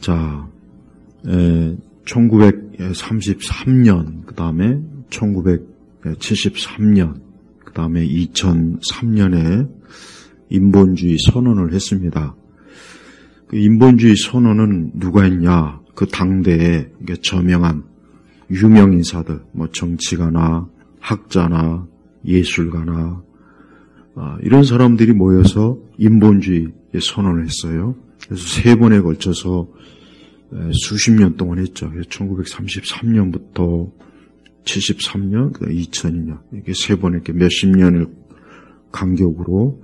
자, 1933년, 그 다음에 1973년, 그 다음에 2003년에 인본주의 선언을 했습니다. 그 인본주의 선언은 누가 했냐? 그 당대에 저명한 유명 인사들, 정치가나 학자나 예술가나 이런 사람들이 모여서 인본주의 선언을 했어요. 그래서 3번에 걸쳐서 수십 년 동안 했죠. 1933년부터 73년, 2002년 이렇게 3번 이렇게 몇십 년을 간격으로.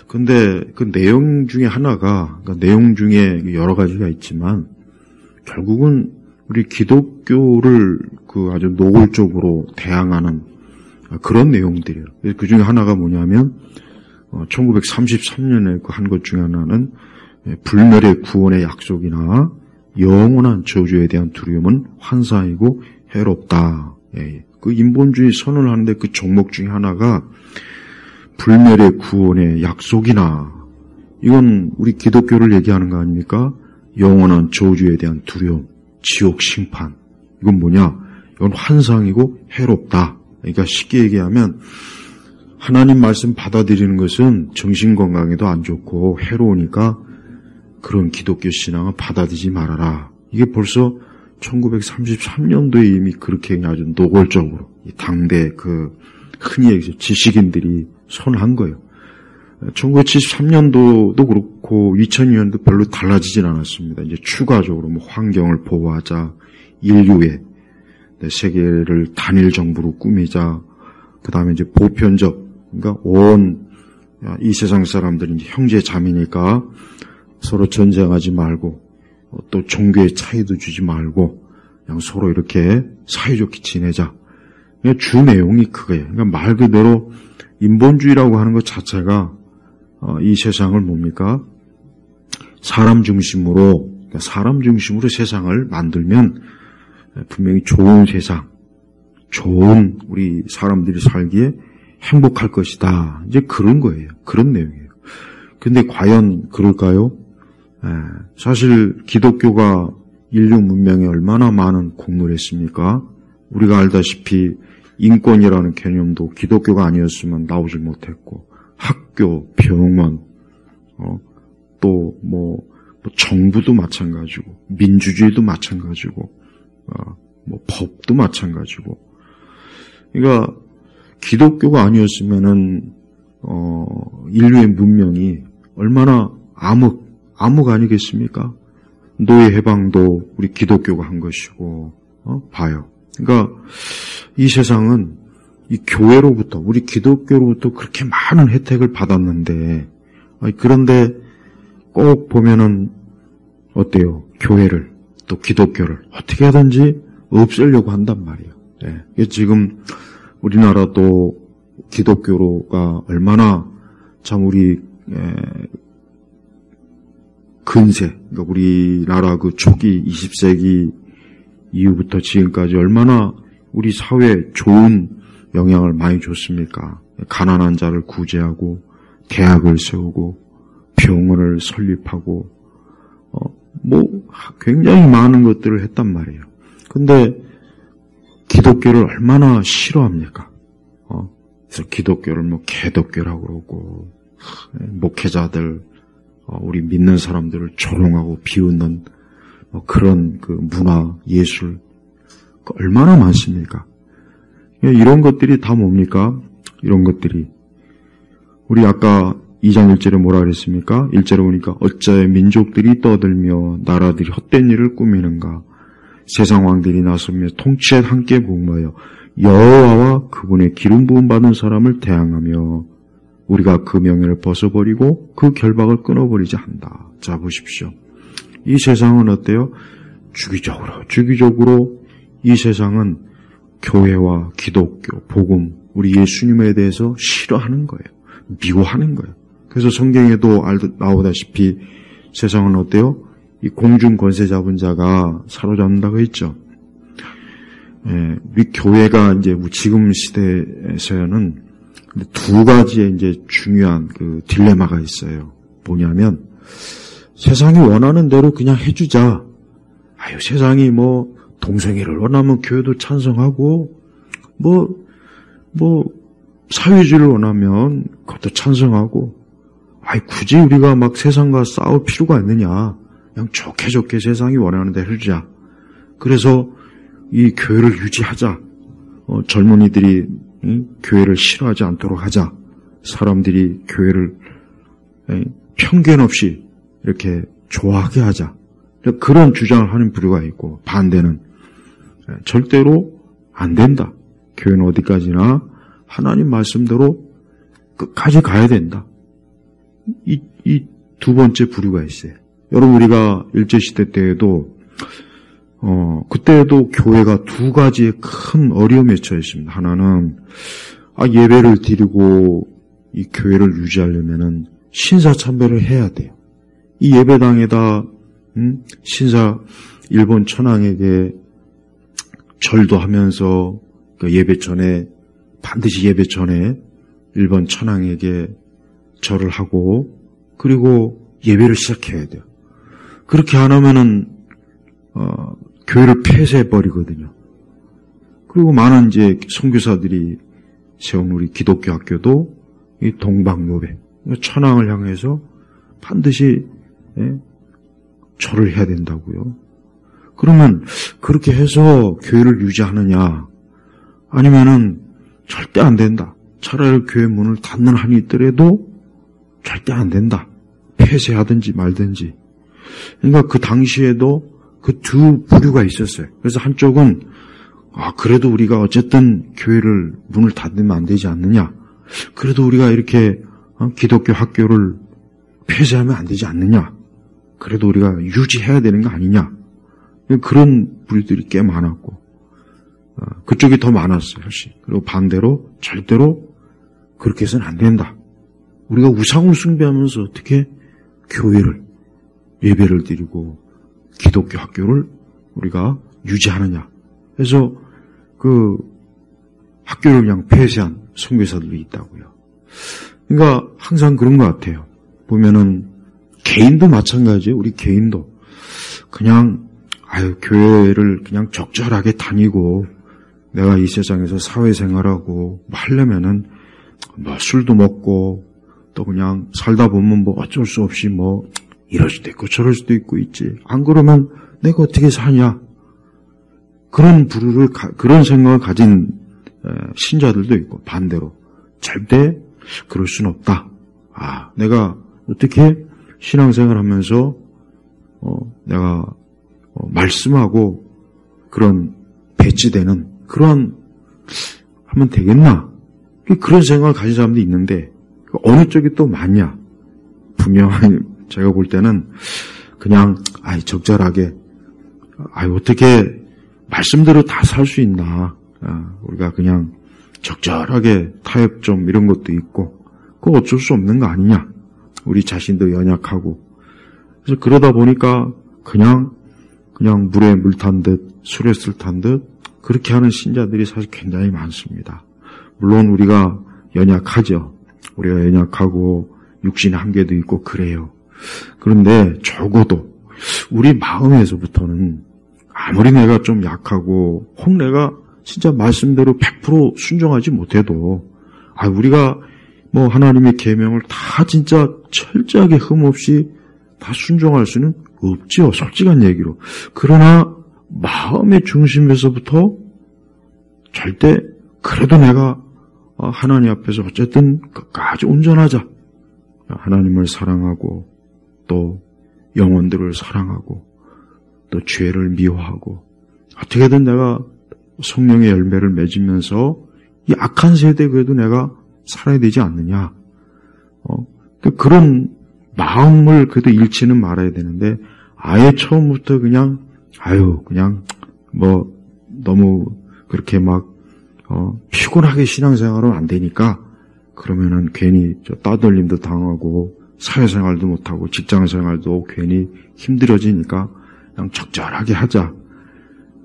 근데 그 내용 중에 하나가, 그러니까 내용 중에 여러 가지가 있지만 결국은 우리 기독교를 그 아주 노골적으로 대항하는 그런 내용들이에요. 그 중에 하나가 뭐냐면 1933년에 그 한 것 중에 하나는 불멸의 구원의 약속이나 영원한 저주에 대한 두려움은 환상이고 해롭다. 그 인본주의 선언을 하는데 그 종목 중에 하나가 불멸의 구원의 약속이나, 이건 우리 기독교를 얘기하는 거 아닙니까? 영원한 저주에 대한 두려움, 지옥 심판. 이건 뭐냐? 이건 환상이고 해롭다. 그러니까 쉽게 얘기하면 하나님 말씀 받아들이는 것은 정신건강에도 안 좋고 해로우니까 그런 기독교 신앙을 받아들이지 말아라. 이게 벌써 1933년도에 이미 그렇게 아주 노골적으로 당대 그 흔히 얘기해서 지식인들이 선언한 거예요. 1973년도도 그렇고 2002년도 별로 달라지진 않았습니다. 이제 추가적으로 환경을 보호하자, 인류의 세계를 단일 정부로 꾸미자, 그 다음에 이제 보편적, 그러니까 온 이 세상 사람들이 이제 형제 자매니까 서로 전쟁하지 말고 또 종교의 차이도 주지 말고 그냥 서로 이렇게 사이좋게 지내자. 주 내용이 그거예요. 그러니까 말 그대로 인본주의라고 하는 것 자체가 이 세상을 뭡니까? 사람 중심으로 세상을 만들면 분명히 좋은 세상, 좋은 우리 사람들이 살기에 행복할 것이다. 이제 그런 거예요. 그런 내용이에요. 근데 과연 그럴까요? 사실 기독교가 인류 문명에 얼마나 많은 공로를 했습니까? 우리가 알다시피 인권이라는 개념도 기독교가 아니었으면 나오질 못했고, 학교, 병원, 또 정부도 마찬가지고, 민주주의도 마찬가지고, 법도 마찬가지고. 그러니까 기독교가 아니었으면은 인류의 문명이 얼마나 암흑 아니겠습니까? 노예 해방도 우리 기독교가 한 것이고, 봐요. 그러니까 이 세상은 이 교회로부터, 우리 기독교로부터 그렇게 많은 혜택을 받았는데, 그런데 꼭 보면은 어때요? 교회를, 또 기독교를 어떻게 하든지 없애려고 한단 말이에요. 지금 우리나라도 기독교가 얼마나 참 우리 근세, 그러니까 우리나라 그 초기 20세기 이후부터 지금까지 얼마나 우리 사회에 좋은 영향을 많이 줬습니까? 가난한 자를 구제하고, 대학을 세우고, 병원을 설립하고, 굉장히 많은 것들을 했단 말이에요. 근데 기독교를 얼마나 싫어합니까? 그래서 기독교를 개독교라고 그러고, 목회자들, 우리 믿는 사람들을 조롱하고 비웃는 그런 그 문화, 예술, 얼마나 많습니까? 이런 것들이 다 뭡니까? 이런 것들이. 우리 아까 2장 1절에 뭐라 그랬습니까? 1절에 보니까 어찌하여 민족들이 떠들며 나라들이 헛된 일을 꾸미는가? 세상 왕들이 나서며 통치에 함께 복무하여 여호와와 그분의 기름 부음 받은 사람을 대항하며 우리가 그 명예를 벗어버리고 그 결박을 끊어버리자 한다. 자, 보십시오. 이 세상은 어때요? 주기적으로 이 세상은 교회와 기독교, 복음, 우리 예수님에 대해서 싫어하는 거예요. 미워하는 거예요. 그래서 성경에도 나오다시피 세상은 어때요? 이 공중 권세 잡은 자가 사로잡는다고 했죠. 우리 교회가 이제 지금 시대에서는 두 가지의 이제 중요한 그 딜레마가 있어요. 뭐냐면 세상이 원하는 대로 그냥 해주자. 세상이 뭐 동성애를 원하면 교회도 찬성하고 사회주의를 원하면 그것도 찬성하고 굳이 우리가 막 세상과 싸울 필요가 있느냐. 그냥 좋게 세상이 원하는 대로 해주자. 그래서 이 교회를 유지하자. 젊은이들이 교회를 싫어하지 않도록 하자. 사람들이 교회를 편견 없이 이렇게 좋아하게 하자. 그런 주장을 하는 부류가 있고, 반대는 절대로 안 된다. 교회는 어디까지나 하나님 말씀대로 끝까지 가야 된다. 이 두 번째 부류가 있어요. 여러분, 우리가 일제시대 때에도 그때에도 교회가 두 가지의 큰 어려움에 처해 있습니다. 하나는 예배를 드리고 이 교회를 유지하려면은 신사참배를 해야 돼요. 이 예배당에다 일본 천황에게 절도 하면서 반드시 예배 전에 일본 천황에게 절을 하고 그리고 예배를 시작해야 돼요. 그렇게 안 하면은 교회를 폐쇄해 버리거든요. 그리고 많은 이제 선교사들이 세운 우리 기독교 학교도 이 동방요배, 천황을 향해서 반드시 절을 해야 된다고요. 그러면 그렇게 해서 교회를 유지하느냐? 아니면은 절대 안 된다. 차라리 교회 문을 닫는 한이 있더라도 절대 안 된다. 폐쇄하든지 말든지. 그러니까 그 당시에도 그 두 부류가 있었어요. 그래서 한쪽은 그래도 우리가 어쨌든 교회를 문을 닫으면 안 되지 않느냐. 그래도 우리가 이렇게 기독교 학교를 폐쇄하면 안 되지 않느냐. 그래도 우리가 유지해야 되는 거 아니냐. 그런 부류들이 꽤 많았고 그쪽이 더 많았어요. 사실. 그리고 반대로 절대로 그렇게 해서는 안 된다. 우리가 우상을 숭배하면서 어떻게 교회를 예배를 드리고 기독교 학교를 우리가 유지하느냐. 그래서 그 학교를 그냥 폐쇄한 선교사들도 있다고요. 그러니까 항상 그런 것 같아요. 보면은 개인도 마찬가지예요. 우리 개인도 그냥 교회를 그냥 적절하게 다니고 내가 이 세상에서 사회생활하고 하려면은 술도 먹고 또 그냥 살다 보면 어쩔 수 없이 이럴 수도 있고 저럴 수도 있고 있지. 안 그러면 내가 어떻게 사냐. 그런 생각을 가진 신자들도 있고 반대로 절대 그럴 수는 없다. 내가 어떻게 신앙생활하면서 내가 말씀하고 그런 배치되는 그런 하면 되겠나? 그런 생각을 가진 사람도 있는데 어느 쪽이 또 맞냐? 분명히 제가 볼 때는 그냥 적절하게 어떻게 말씀대로 다 살 수 있나? 우리가 그냥 적절하게 타협 좀 이런 것도 있고 그거 어쩔 수 없는 거 아니냐? 우리 자신도 연약하고 그래서 그러다 보니까 그냥 물에 물 탄 듯 술에 술 탄 듯 그렇게 하는 신자들이 사실 굉장히 많습니다. 물론 우리가 연약하죠. 우리가 연약하고 육신의 한계도 있고 그래요. 그런데 적어도 우리 마음에서부터는 아무리 내가 좀 약하고 혹 내가 진짜 말씀대로 100% 순종하지 못해도 우리가 하나님의 계명을 다 진짜 철저하게 흠없이 다 순종할 수는 없죠. 솔직한 얘기로. 그러나 마음의 중심에서부터 절대 그래도 내가 하나님 앞에서 어쨌든 끝까지 온전하자. 하나님을 사랑하고 또 영혼들을 사랑하고 또 죄를 미워하고 어떻게든 내가 성령의 열매를 맺으면서 이 악한 세대에 그래도 내가 살아야 되지 않느냐. 그런 마음을 그래도 잃지는 말아야 되는데 아예 처음부터 그냥 너무 그렇게 피곤하게 신앙생활은 안 되니까 그러면은 괜히 따돌림도 당하고 사회생활도 못하고 직장생활도 괜히 힘들어지니까 그냥 적절하게 하자.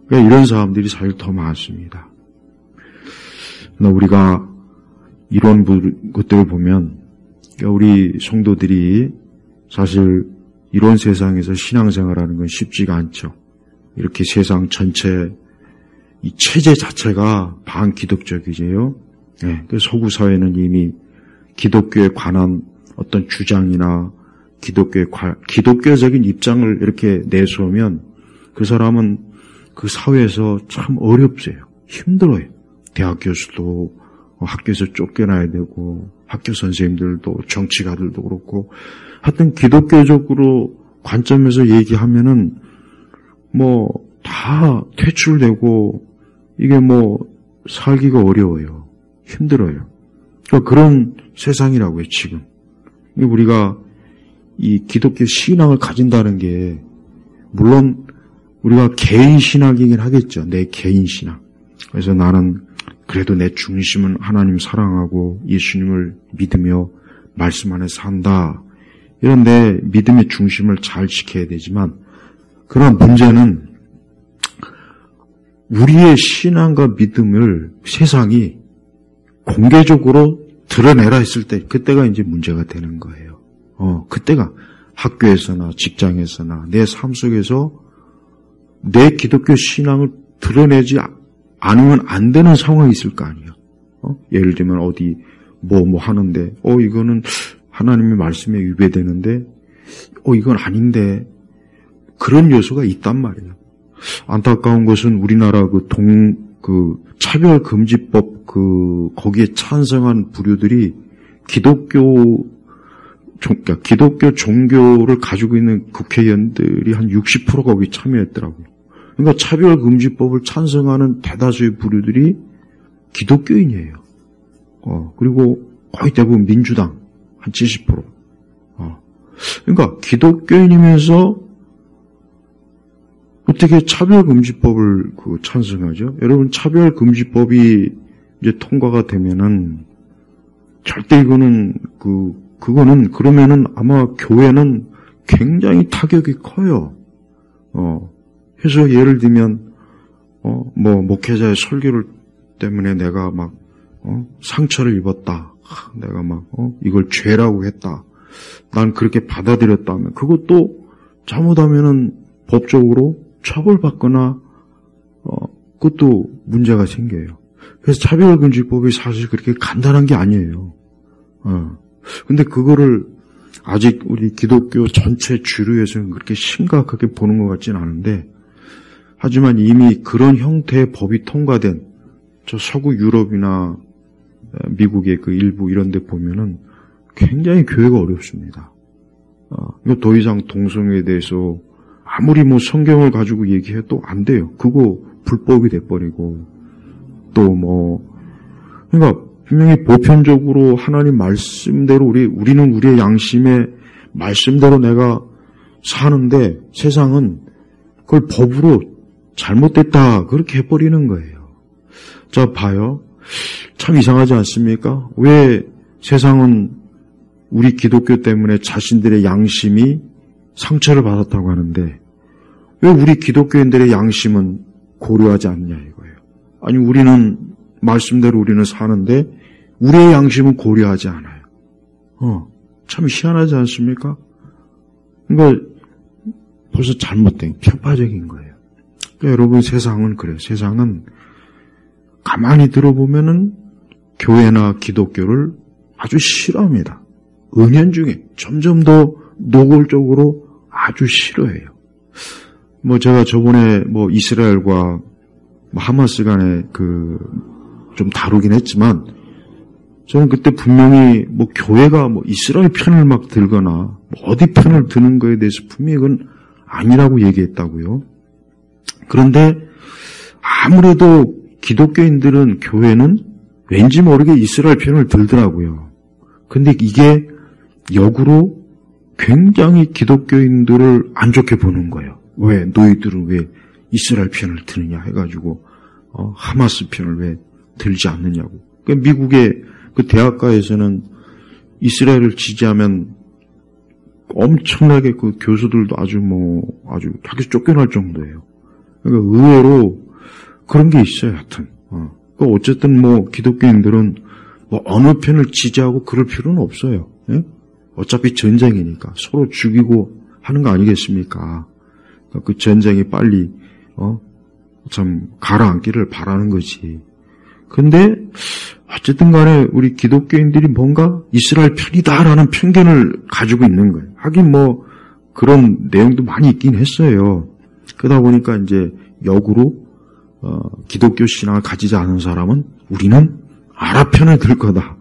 그러니까 이런 사람들이 사실 더 많습니다. 우리가 이런 것들을 보면 우리 성도들이 사실 이런 세상에서 신앙생활하는 건 쉽지가 않죠. 이렇게 세상 전체 이 체제 자체가 반기독적이지요. 네, 그 서구 사회는 이미 기독교에 관한 어떤 주장이나 기독교적인 입장을 이렇게 내세우면 그 사람은 그 사회에서 참 어렵어요. 힘들어요. 대학 교수도 학교에서 쫓겨나야 되고 학교 선생님들도 정치가들도 그렇고 하여튼 기독교적으로 관점에서 얘기하면은 뭐 다 퇴출되고 이게 뭐 살기가 어려워요. 힘들어요. 그러니까 그런 세상이라고요, 지금. 우리가 이 기독교 신앙을 가진다는 게 물론 우리가 개인 신학이긴 하겠죠. 내 개인 신학. 그래서 나는 그래도 내 중심은 하나님 사랑하고 예수님을 믿으며 말씀 안에 산다. 이런 내 믿음의 중심을 잘 지켜야 되지만 그런 문제는 우리의 신앙과 믿음을 세상이 공개적으로 드러내라 했을 때 그때가 이제 문제가 되는 거예요. 그때가 학교에서나 직장에서나 내 삶 속에서 내 기독교 신앙을 드러내지 않으면 안 되는 상황이 있을 거 아니에요. 예를 들면 어디 뭐 하는데 이거는 하나님의 말씀에 위배되는데 이건 아닌데 그런 요소가 있단 말이에요. 안타까운 것은 우리나라 그 차별금지법 거기에 찬성한 부류들이 기독교 종교를 가지고 있는 국회의원들이 한 60%가 거기 참여했더라고요. 그러니까 차별금지법을 찬성하는 대다수의 부류들이 기독교인이에요. 그리고 거의 대부분 민주당 한 70%. 그러니까 기독교인이면서 어떻게 차별금지법을 찬성하죠? 여러분 차별금지법이 이제 통과가 되면은 절대 이거는 그거는 그러면은 아마 교회는 굉장히 타격이 커요. 그래서 예를 들면 목회자의 설교를 때문에 내가 막 상처를 입었다. 내가 막 이걸 죄라고 했다. 난 그렇게 받아들였다면 그것도 잘못하면은 법적으로 처벌받거나 그것도 문제가 생겨요. 그래서 차별금지법이 사실 그렇게 간단한 게 아니에요. 근데 그거를 아직 우리 기독교 전체 주류에서는 그렇게 심각하게 보는 것 같지는 않은데 하지만 이미 그런 형태의 법이 통과된 저 서구 유럽이나 미국의 그 일부 이런 데 보면은 굉장히 교회가 어렵습니다. 이거 더 이상 동성애에 대해서 아무리 성경을 가지고 얘기해도 안 돼요. 그거 불법이 돼버리고 그러니까 분명히 보편적으로 하나님 말씀대로 우리는 우리의 양심의 말씀대로 내가 사는데 세상은 그걸 법으로 잘못됐다 그렇게 해버리는 거예요. 자 봐요. 참 이상하지 않습니까? 왜 세상은 우리 기독교 때문에 자신들의 양심이 상처를 받았다고 하는데 왜 우리 기독교인들의 양심은 고려하지 않냐 이거예요. 아니 우리는 말씀대로 우리는 사는데 우리의 양심은 고려하지 않아요. 참 희한하지 않습니까? 그러니까 벌써 잘못된 편파적인 거예요. 그러니까 여러분 세상은 그래요. 세상은 가만히 들어보면은 교회나 기독교를 아주 싫어합니다. 은연중에 점점 더 노골적으로 아주 싫어해요. 제가 저번에 이스라엘과 하마스 간에 좀 다루긴 했지만 저는 그때 분명히 교회가 이스라엘 편을 막 들거나 어디 편을 드는 거에 대해서 분명히 그건 아니라고 얘기했다고요. 그런데 아무래도 기독교인들은 교회는 왠지 모르게 이스라엘 편을 들더라고요. 근데 이게 역으로 굉장히 기독교인들을 안 좋게 보는 거예요. 왜 너희들은 왜 이스라엘 편을 드느냐 해가지고 하마스 편을 왜 들지 않느냐고. 그러니까 미국의 그 대학가에서는 이스라엘을 지지하면 엄청나게 그 교수들도 아주 학교에서 쫓겨날 정도예요. 그러니까 의외로 그런 게 있어요. 하여튼 어쨌든 기독교인들은 어느 편을 지지하고 그럴 필요는 없어요. 예? 어차피 전쟁이니까 서로 죽이고 하는 거 아니겠습니까? 그 전쟁이 빨리 참 가라앉기를 바라는 거지. 근데 어쨌든 간에 우리 기독교인들이 뭔가 이스라엘 편이다라는 편견을 가지고 있는 거예요. 하긴 뭐 그런 내용도 많이 있긴 했어요. 그러다 보니까 이제 역으로 기독교 신앙을 가지지 않은 사람은 우리는 아랍 편을 들 거다.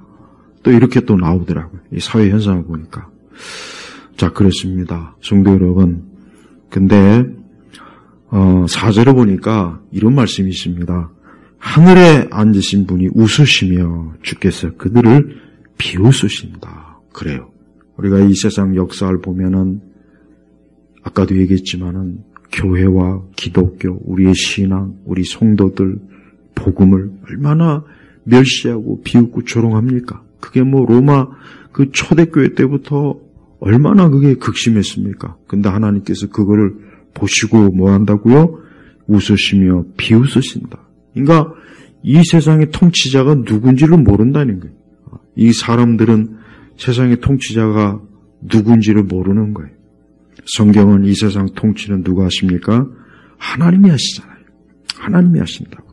또 이렇게 또 나오더라고요. 이 사회 현상을 보니까. 자, 그렇습니다. 성도 여러분. 근데 4절에 보니까 이런 말씀이 있습니다. 하늘에 앉으신 분이 웃으시며 주께서 그들을 비웃으신다. 그래요. 우리가 이 세상 역사를 보면은 아까도 얘기했지만은 교회와 기독교, 우리의 신앙, 우리 성도들 복음을 얼마나 멸시하고 비웃고 조롱합니까? 그게 뭐 로마 그 초대교회 때부터 얼마나 그게 극심했습니까? 근데 하나님께서 그거를 보시고 뭐 한다고요? 웃으시며 비웃으신다. 그러니까 이 세상의 통치자가 누군지를 모른다는 거예요. 이 사람들은 세상의 통치자가 누군지를 모르는 거예요. 성경은 이 세상 통치는 누가 하십니까? 하나님이 하시잖아요. 하나님이 하신다고.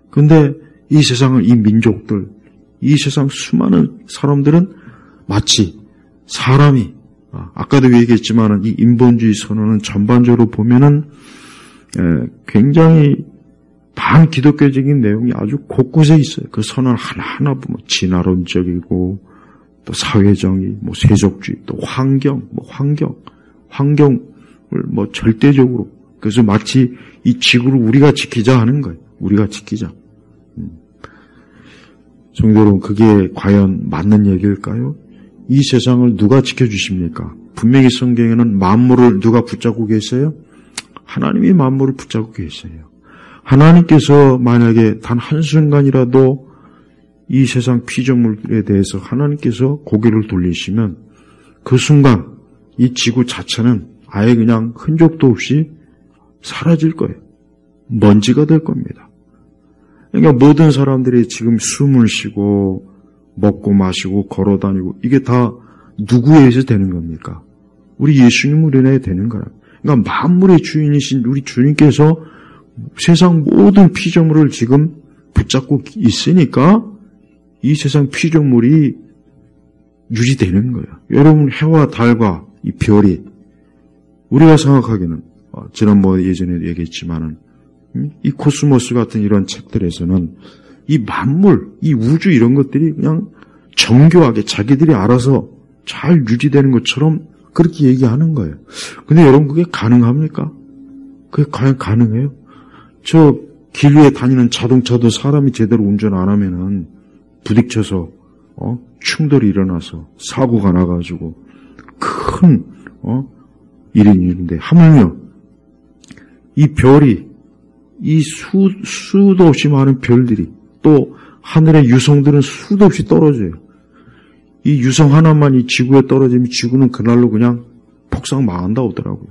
그런데 이 세상은 이 민족들, 이 세상 수많은 사람들은 마치 사람이 아까도 얘기했지만 이 인본주의 선언은 전반적으로 보면은 굉장히 반기독교적인 내용이 아주 곳곳에 있어요. 그 선언 하나하나 보면 진화론적이고 또 사회정의, 뭐 세속주의, 또 환경을 뭐 절대적으로 그래서 마치 이 지구를 우리가 지키자 하는 거예요. 우리가 지키자. 성도 여러분, 그게 과연 맞는 얘기일까요? 이 세상을 누가 지켜주십니까? 분명히 성경에는 만물을 누가 붙잡고 계세요? 하나님이 만물을 붙잡고 계세요. 하나님께서 만약에 단 한순간이라도 이 세상 피조물에 대해서 하나님께서 고개를 돌리시면 그 순간 이 지구 자체는 아예 그냥 흔적도 없이 사라질 거예요. 먼지가 될 겁니다. 그러니까 모든 사람들이 지금 숨을 쉬고 먹고 마시고 걸어다니고 이게 다 누구에 의해서 되는 겁니까? 우리 예수님으로 인해 되는 거라. 그러니까 만물의 주인이신 우리 주님께서 세상 모든 피조물을 지금 붙잡고 있으니까 이 세상 피조물이 유지되는 거예요. 여러분, 해와 달과 이 별이 우리가 생각하기에는 지난번에 예전에도 얘기했지만은 이 코스모스 같은 이런 책들에서는 이 만물, 이 우주 이런 것들이 그냥 정교하게 자기들이 알아서 잘 유지되는 것처럼 그렇게 얘기하는 거예요. 근데 여러분, 그게 가능합니까? 그게 과연 가능해요? 저 길 위에 다니는 자동차도 사람이 제대로 운전 안 하면은 부딪혀서 충돌이 일어나서 사고가 나가지고 큰 일이 있는데 하물며 이 별이 이 수도 없이 많은 별들이 또 하늘의 유성들은 수도 없이 떨어져요. 이 유성 하나만 이 지구에 떨어지면 지구는 그날로 그냥 폭삭 망한다고 하더라고요.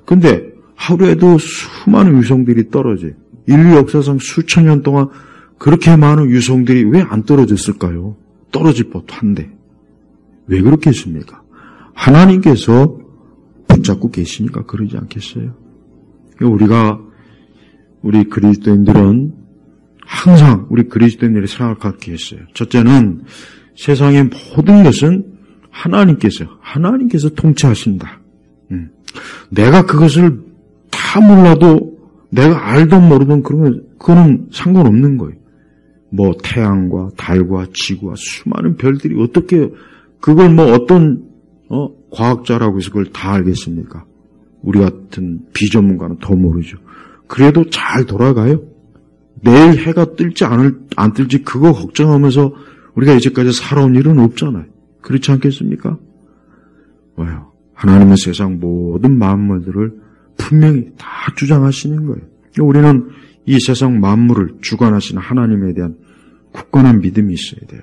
근데 하루에도 수많은 유성들이 떨어져요. 인류 역사상 수천 년 동안 그렇게 많은 유성들이 왜 안 떨어졌을까요? 떨어질 법도 한데. 왜 그렇게 했습니까? 하나님께서 붙잡고 계시니까 그러지 않겠어요? 우리 그리스도인들은 항상 우리 그리스도인들의 생각을 갖게 했어요. 첫째는 세상의 모든 것은 하나님께서 통치하신다. 내가 그것을 다 몰라도 내가 알든 모르든 그러면 그거는 상관없는 거예요. 뭐 태양과 달과 지구와 수많은 별들이 어떻게 그걸 뭐 어떤 과학자라고 해서 그걸 다 알겠습니까? 우리 같은 비전문가는 더 모르죠. 그래도 잘 돌아가요. 내일 해가 뜰지 안 뜰지 그거 걱정하면서 우리가 이제까지 살아온 일은 없잖아요. 그렇지 않겠습니까? 왜요? 하나님은 세상 모든 만물들을 분명히 다 주장하시는 거예요. 우리는 이 세상 만물을 주관하시는 하나님에 대한 굳건한 믿음이 있어야 돼요.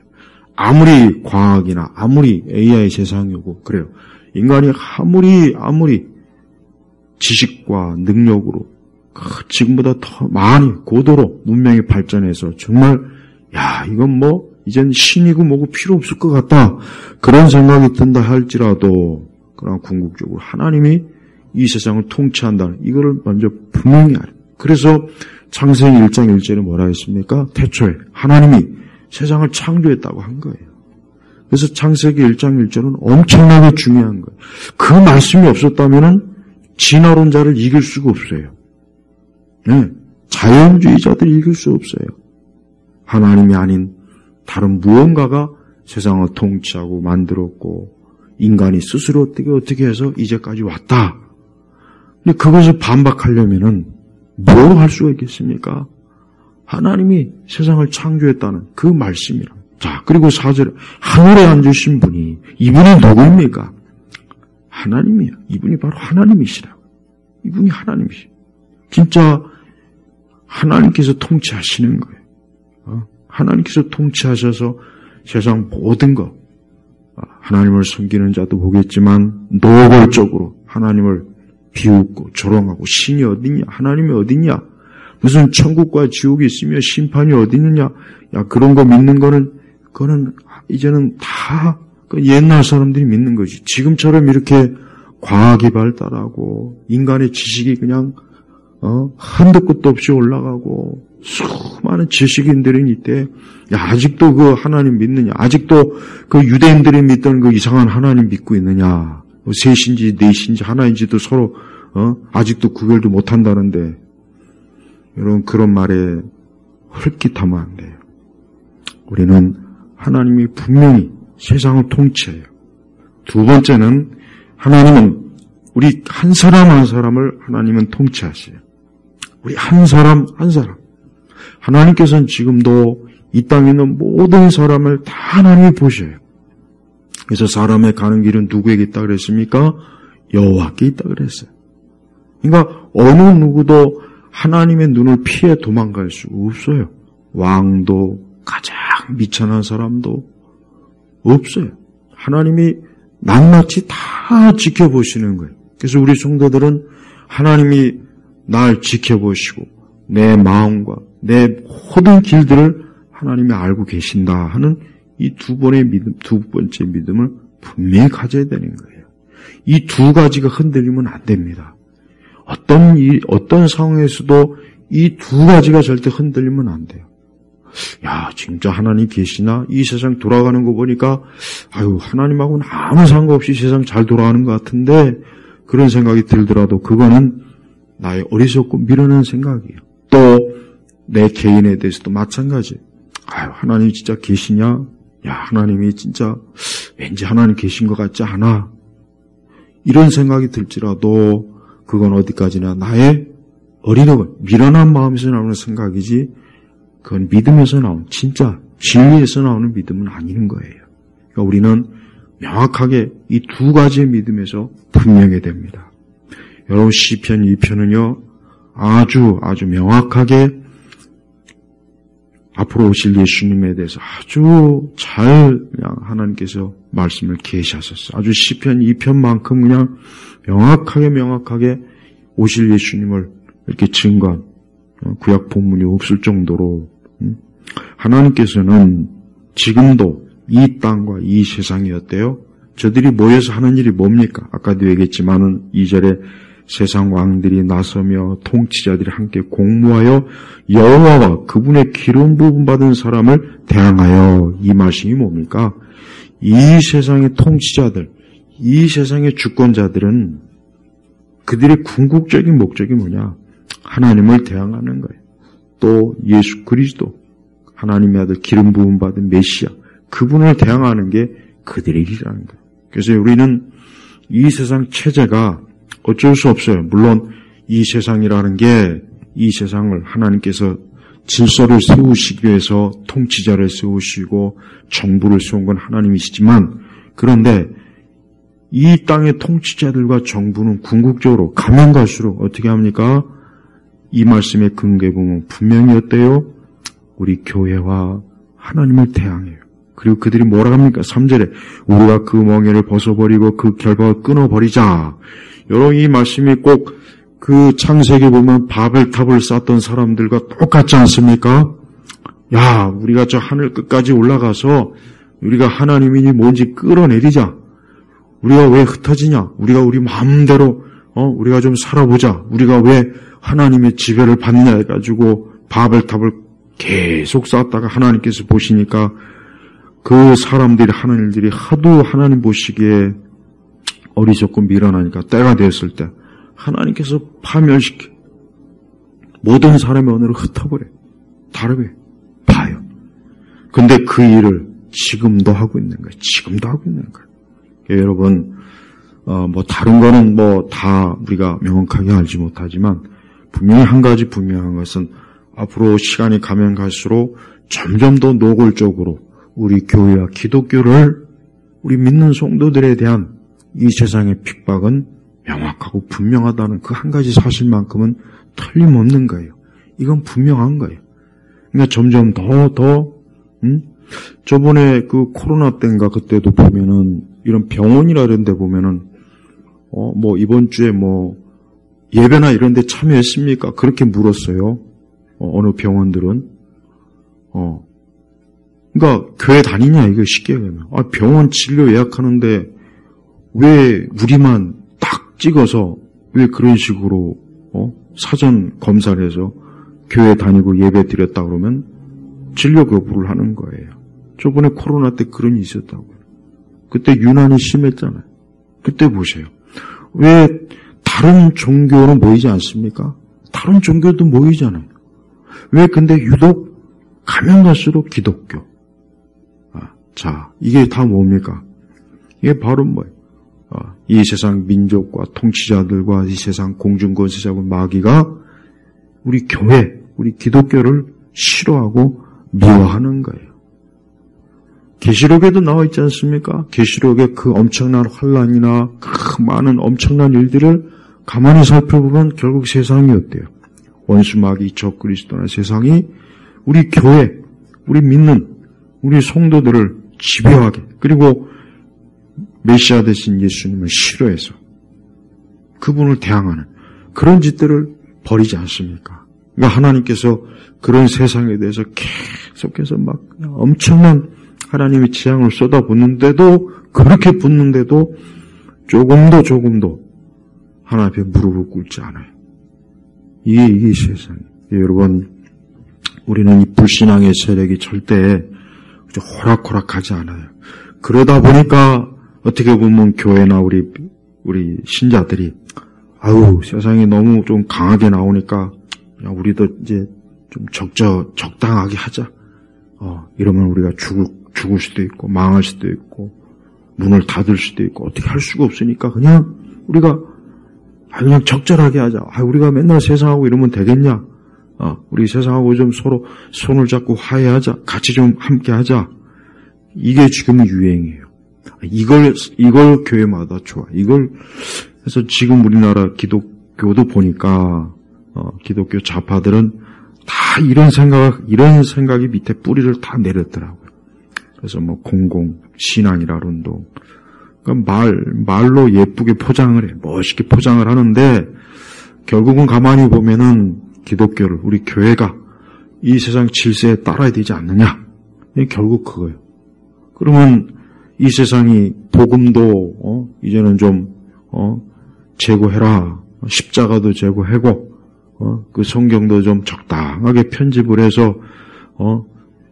아무리 과학이나 아무리 AI 세상이 오고 그래요. 인간이 아무리 지식과 능력으로 지금보다 더 많이 고도로 문명이 발전해서 정말 이건 뭐 이젠 신이고 뭐고 필요 없을 것 같다. 그런 생각이 든다 할지라도 그런 궁극적으로 하나님이 이 세상을 통치한다는 이거를 먼저 분명히 알아요. 그래서 창세기 1장 1절에 뭐라 했습니까? 태초에 하나님이 세상을 창조했다고 한 거예요. 그래서 창세기 1장 1절은 엄청나게 중요한 거예요. 그 말씀이 없었다면은 진화론자를 이길 수가 없어요. 네, 자연주의자들이 이길 수 없어요. 하나님이 아닌 다른 무언가가 세상을 통치하고 만들었고 인간이 스스로 어떻게 해서 이제까지 왔다. 근데 그것을 반박하려면은 뭘 할 수가 있겠습니까? 하나님이 세상을 창조했다는 그 말씀이라. 자, 그리고 4절에 하늘에 앉으신 분이 이분이 누구입니까? 하나님이에요. 이분이 바로 하나님이시라고. 이분이 하나님이시죠. 진짜 하나님께서 통치하시는 거예요. 하나님께서 통치하셔서 세상 모든 것, 하나님을 섬기는 자도 보겠지만 노골적으로 하나님을 비웃고 조롱하고 신이 어디냐, 하나님이 어디냐, 무슨 천국과 지옥이 있으며 심판이 어디 있느냐, 야 그런 거 믿는 그거는 이제는 다 옛날 사람들이 믿는 거지. 지금처럼 이렇게 과학이 발달하고 인간의 지식이 그냥 한도 끝도 없이 올라가고 수많은 지식인들은 이때 야 아직도 그 하나님 믿느냐, 아직도 그 유대인들이 믿던 그 이상한 하나님 믿고 있느냐, 셋인지 넷인지 하나인지도 서로 아직도 구별도 못한다는데 여러분 그런 말에 헐깃하면 안 돼요. 우리는 하나님이 분명히 세상을 통치해요. 두 번째는 하나님은 우리 한 사람 한 사람을 하나님은 통치하세요. 우리 한 사람 한 사람. 하나님께서는 지금도 이 땅에 있는 모든 사람을 다 하나님이 보셔요. 그래서 사람의 가는 길은 누구에게 있다 그랬습니까? 여호와께 있다 그랬어요. 그러니까 어느 누구도 하나님의 눈을 피해 도망갈 수 없어요. 왕도 가장 미천한 사람도 없어요. 하나님이 낱낱이 다 지켜보시는 거예요. 그래서 우리 성도들은 하나님이 날 지켜보시고 내 마음과 내 모든 길들을 하나님이 알고 계신다 하는 이 두 번째 믿음을 분명히 가져야 되는 거예요. 이 두 가지가 흔들리면 안 됩니다. 어떤 상황에서도 이 두 가지가 절대 흔들리면 안 돼요. 야, 진짜 하나님 계시나? 이 세상 돌아가는 거 보니까 아유, 하나님하고는 아무 상관없이 세상 잘 돌아가는 것 같은데 그런 생각이 들더라도 그거는 나의 어리석고 미련한 생각이에요. 또 내 개인에 대해서도 마찬가지예요. 아유, 하나님 진짜 계시냐? 야, 하나님이 진짜 왠지 하나님 계신 것 같지 않아? 이런 생각이 들지라도 그건 어디까지나 나의 어리석은 미련한 마음에서 나오는 생각이지 그건 믿음에서 나오는 진짜 진리에서 나오는 믿음은 아닌 거예요. 그러니까 우리는 명확하게 이 두 가지의 믿음에서 분명해야 됩니다. 여러분 시편 2편은요 아주 명확하게 앞으로 오실 예수님에 대해서 아주 잘 그냥 하나님께서 말씀을 계시하셨어요. 아주 시편 2편만큼 그냥 명확하게 오실 예수님을 이렇게 증거한 구약 본문이 없을 정도로 하나님께서는 지금도 이 땅과 이 세상이 어때요? 저들이 모여서 하는 일이 뭡니까? 아까도 얘기했지만은 2절에 세상 왕들이 나서며 통치자들이 함께 공모하여 여호와와 그분의 기름 부음 받은 사람을 대항하여. 이 말씀이 뭡니까? 이 세상의 통치자들, 이 세상의 주권자들은 그들의 궁극적인 목적이 뭐냐? 하나님을 대항하는 거예요. 또 예수 그리스도, 하나님의 아들 기름 부음 받은 메시아, 그분을 대항하는 게 그들의 일이라는 거예요. 그래서 우리는 이 세상 체제가 어쩔 수 없어요. 물론 이 세상이라는 게 이 세상을 하나님께서 질서를 세우시기 위해서 통치자를 세우시고 정부를 세운 건 하나님이시지만 그런데 이 땅의 통치자들과 정부는 궁극적으로 가면 갈수록 어떻게 합니까? 이 말씀의 근거에 보면 분명히 어때요? 우리 교회와 하나님을 대항해요. 그리고 그들이 뭐라 합니까? 3절에 우리가 그 멍에를 벗어버리고 그 결박을 끊어버리자. 여러분 이 말씀이 꼭 그 창세기 보면 바벨탑을 쌓던 사람들과 똑같지 않습니까? 야, 우리가 저 하늘 끝까지 올라가서 우리가 하나님이니 뭔지 끌어내리자. 우리가 왜 흩어지냐? 우리가 우리 마음대로 우리가 좀 살아보자. 우리가 왜 하나님의 지배를 받느냐 해가지고 바벨탑을 계속 쌓았다가 하나님께서 보시니까 그 사람들이 하는 일들이 하도 하나님 보시기에 어리석고 미련하니까 때가 되었을 때 하나님께서 파멸시켜 모든 사람의 언어를 흩어버려요. 다르게 봐요. 근데 그 일을 지금도 하고 있는 거예요. 지금도 하고 있는 거예요. 여러분, 다른 거는 다 우리가 명확하게 알지 못하지만 분명히 한 가지 분명한 것은 앞으로 시간이 가면 갈수록 점점 더 노골적으로 우리 교회와 기독교를 우리 믿는 성도들에 대한 이 세상의 핍박은 명확하고 분명하다는 그 한 가지 사실만큼은 틀림없는 거예요. 이건 분명한 거예요. 그러니까 점점 더 저번에 그 코로나 때인가 그때도 보면은 이런 병원이나 이런 데 보면은 이번 주에 예배나 이런 데 참여했습니까? 그렇게 물었어요. 어느 병원들은. 그러니까 교회 다니냐 이거 쉽게 얘기하면. 병원 진료 예약하는데 왜 우리만 딱 찍어서 왜 그런 식으로 사전 검사를 해서 교회 다니고 예배 드렸다 그러면 진료 거부를 하는 거예요. 저번에 코로나 때 그런 일이 있었다고요. 그때 유난히 심했잖아요. 그때 보세요. 왜 다른 종교는 모이지 않습니까? 다른 종교도 모이잖아요. 왜 근데 유독 가면 갈수록 기독교. 자, 이게 다 뭡니까? 이게 바로 뭐예요? 이 세상 민족과 통치자들과 이 세상 공중권세자고 마귀가 우리 교회, 우리 기독교를 싫어하고 미워하는 거예요. 계시록에도 나와 있지 않습니까? 계시록의 그 엄청난 환란이나 그 많은 엄청난 일들을 가만히 살펴보면 결국 세상이 어때요? 원수 마귀 적그리스도나 세상이 우리 교회, 우리 믿는 우리 성도들을 지배하게 그리고 메시아 되신 예수님을 싫어해서 그분을 대항하는 그런 짓들을 벌이지 않습니까? 그러니까 하나님께서 그런 세상에 대해서 계속해서 막 엄청난 하나님의 재앙을 쏟아붓는데도 그렇게 붓는데도 조금도 하나님 앞에 무릎을 꿇지 않아요. 이게 세상이에요. 여러분, 우리는 이 불신앙의 세력이 절대 호락호락하지 않아요. 그러다 보니까 어떻게 보면 교회나 우리 신자들이 세상이 너무 좀 강하게 나오니까 우리도 이제 좀 적당하게 하자. 이러면 우리가 죽을 수도 있고 망할 수도 있고 문을 닫을 수도 있고 어떻게 할 수가 없으니까 그냥 우리가 그냥 적절하게 하자. 우리가 맨날 세상하고 이러면 되겠냐? 우리 세상하고 좀 서로 손을 잡고 화해하자. 같이 좀 함께 하자. 이게 지금 유행이에요. 이걸 교회마다 좋아. 그래서 지금 우리나라 기독교도 보니까, 기독교 좌파들은 다 이런 생각이 밑에 뿌리를 다 내렸더라고요. 그래서 공공신앙이라론도. 그러니까 말로 예쁘게 포장을 해. 멋있게 포장을 하는데, 결국은 가만히 보면은 기독교를, 우리 교회가 이 세상 질서에 따라야 되지 않느냐. 결국 그거예요. 그러면 이 세상이 복음도 이제는 좀 제고해라. 십자가도 제고하고 그 성경도 좀 적당하게 편집을 해서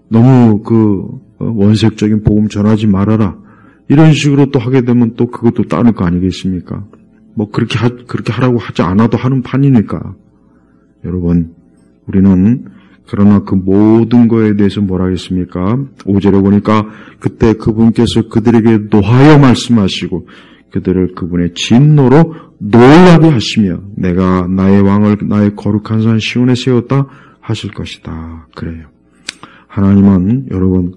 너무 그 원색적인 복음 전하지 말아라. 이런 식으로 또 하게 되면 또 그것도 따를 거 아니겠습니까? 그렇게 하라고 하지 않아도 하는 판이니까. 여러분, 우리는 그러나 그 모든 거에 대해서 뭐라 하겠습니까? 5절에 보니까 그때 그분께서 그들에게 노하여 말씀하시고 그들을 그분의 진노로 놀라게 하시며 내가 나의 왕을 나의 거룩한 산 시온에 세웠다 하실 것이다. 그래요. 하나님은 여러분